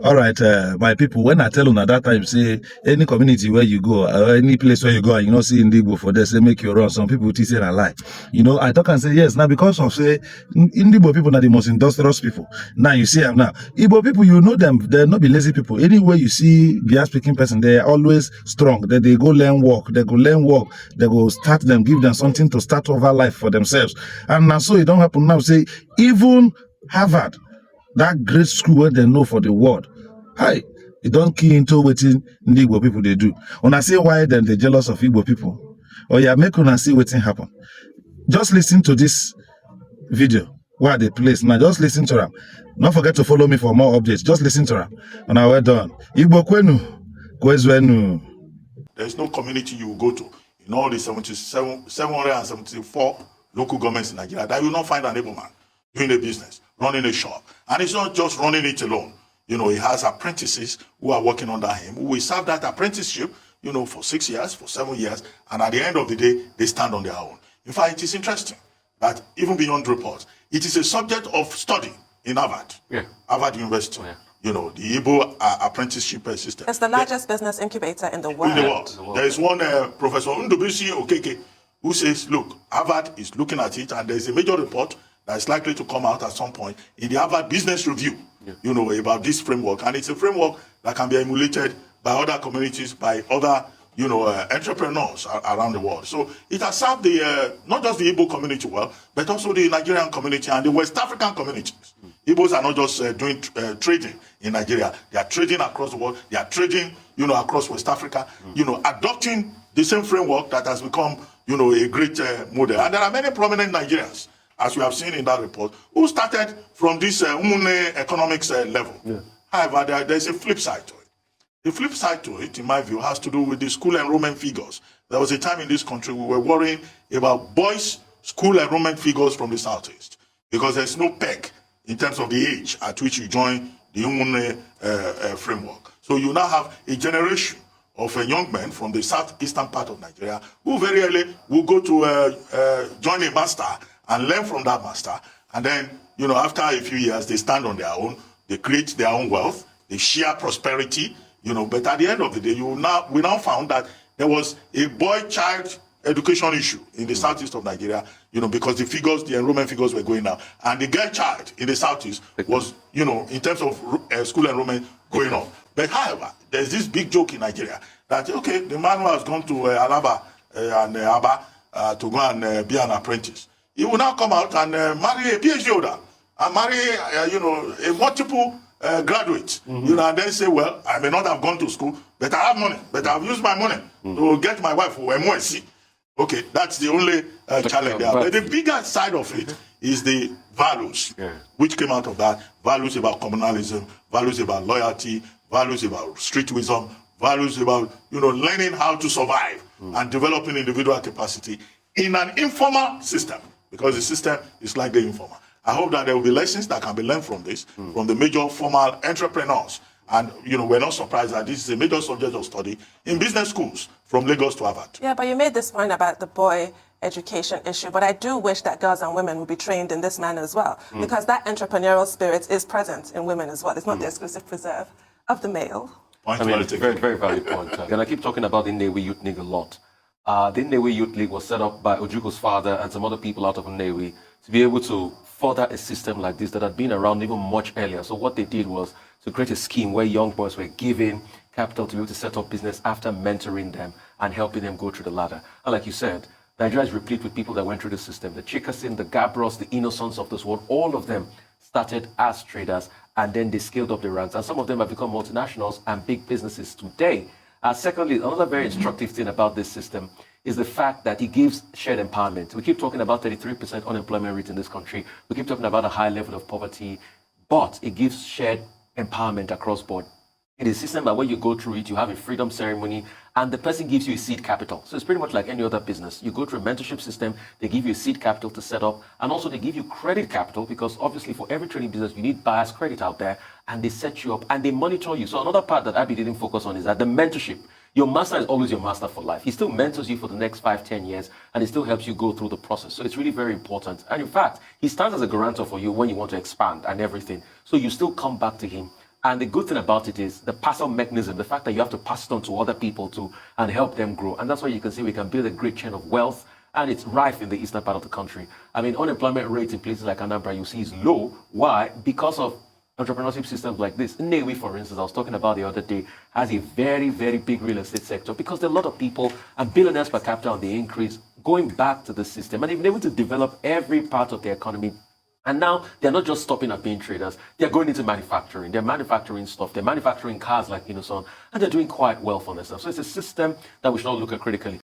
All right, my people, when I tell you at that time, say any community where you go, or any place where you go, and you know, see Indigo for this, say make you run. Some people teach it a lie. You know, I talk and say, yes, now because of, say, Indigo people are the most industrious people. Now you see them now. Igbo people, you know them, they're not be lazy people. Anywhere you see Bia speaking person, they're always strong. They go learn work, they go start them, give them something to start over life for themselves. And now, so it don't happen now, say, even Harvard, that great school where they know for the world. Hi, it don't key into waiting the Igbo people they do. When I say why then they jealous of Igbo people. Oh yeah, make una see waiting happen. Just listen to this video where they place now. Just listen to them. Don't forget to follow me for more updates. Just listen to them. And now we're done. Igbo kwenu, kwezwenu. There is no community you will go to in all the 774 local governments in Nigeria that you will not find an able man doing a business, running a shop. And it's not just running it alone. You know, he has apprentices who are working under him, who will serve that apprenticeship, you know, for 6 years, for 7 years, and at the end of the day, they stand on their own. In fact, it is interesting that even beyond reports, it is a subject of study in Harvard, Harvard University. You know, the Igbo apprenticeship system. It's the largest business incubator in the world. In the world. There is one Professor Ndubisi Okeke who says, look, Harvard is looking at it, and there is a major report that is likely to come out at some point in the Harvard Business Review, you know, about this framework. And it's a framework that can be emulated by other communities, by other, you know, entrepreneurs around the world. So it has served the, not just the Igbo community well, but also the Nigerian community and the West African communities. Igbos are not just doing trading in Nigeria. They are trading across the world. They are trading, you know, across West Africa, you know, adopting the same framework that has become, you know, a great model. And there are many prominent Nigerians, as we have seen in that report, who started from this economics level. However, there's a flip side to it. The flip side to it, in my view, has to do with the school enrollment figures. There was a time in this country we were worrying about boys' school enrollment figures from the Southeast, because there's no peg in terms of the age at which you join the Umune framework. So you now have a generation of young men from the southeastern part of Nigeria who very early will go to join a master and learn from that master. And then, you know, after a few years, they stand on their own, they create their own wealth, they share prosperity, you know, but at the end of the day, we now found that there was a boy-child education issue in the southeast of Nigeria, you know, because the enrollment figures were going down. And the girl child in the southeast was, you know, in terms of school enrollment going up. But however, there's this big joke in Nigeria that, okay, the man who has gone to Alaba and Aba to go and be an apprentice, he will now come out and marry a PhD holder and marry, you know, a multiple graduate, you know, and then say, well, I may not have gone to school, but I have money, but I've used my money to get my wife for MOSC. Okay, that's the only challenge there. But the bigger side of it is the values, which came out of that. Values about communalism, values about loyalty, values about street wisdom, values about, you know, learning how to survive and developing individual capacity in an informal system, because the system is like the informal. I hope that there will be lessons that can be learned from this, from the major formal entrepreneurs. And, you know, we're not surprised that this is a major subject of study in business schools from Lagos to Harvard. Yeah, but you made this point about the boy education issue, but I do wish that girls and women would be trained in this manner as well, because that entrepreneurial spirit is present in women as well. It's not the exclusive preserve of the male. I mean, it's a very, very valid point. And I keep talking about the Nnewi Youth League a lot. The Nnewi Youth League was set up by Ojuko's father and some other people out of Nnewi to be able to further a system like this that had been around even much earlier. So what they did was to create a scheme where young boys were given capital to be able to set up business after mentoring them and helping them go through the ladder. And like you said, Nigeria is replete with people that went through the system. The Chikasin, the Gabros, the Innocents of this world, all of them started as traders, and then they scaled up the ranks. And some of them have become multinationals and big businesses today. Secondly, another very instructive thing about this system is the fact that it gives shared empowerment. We keep talking about 33% unemployment rate in this country. We keep talking about a high level of poverty, but it gives shared empowerment across board. It is a system that when you go through it, you have a freedom ceremony, and the person gives you a seed capital. So it's pretty much like any other business. You go through a mentorship system, they give you a seed capital to set up, and also they give you credit capital, because obviously for every trading business, you need buyer's credit out there, and they set you up, and they monitor you. So another part that Abby didn't focus on is that the mentorship. Your master is always your master for life. He still mentors you for the next 5-10 years, and he still helps you go through the process. So it's really very important. And in fact, he stands as a guarantor for you when you want to expand and everything. So you still come back to him And the good thing about it is the pass-on mechanism, the fact that you have to pass it on to other people too and help them grow. And that's why you can see we can build a great chain of wealth, and it's rife in the eastern part of the country. I mean, unemployment rate in places like Anambra, you see, is low. Why? Because of entrepreneurship systems like this. Nnewi, for instance, I was talking about the other day, has a very, very big real estate sector because there are a lot of people and billionaires per capita on the increase going back to the system, and they've been able to develop every part of the economy. And now they're not just stopping at being traders. They're going into manufacturing. They're manufacturing stuff. They're manufacturing cars like Innoson, and they're doing quite well for themselves. So it's a system that we should all look at critically.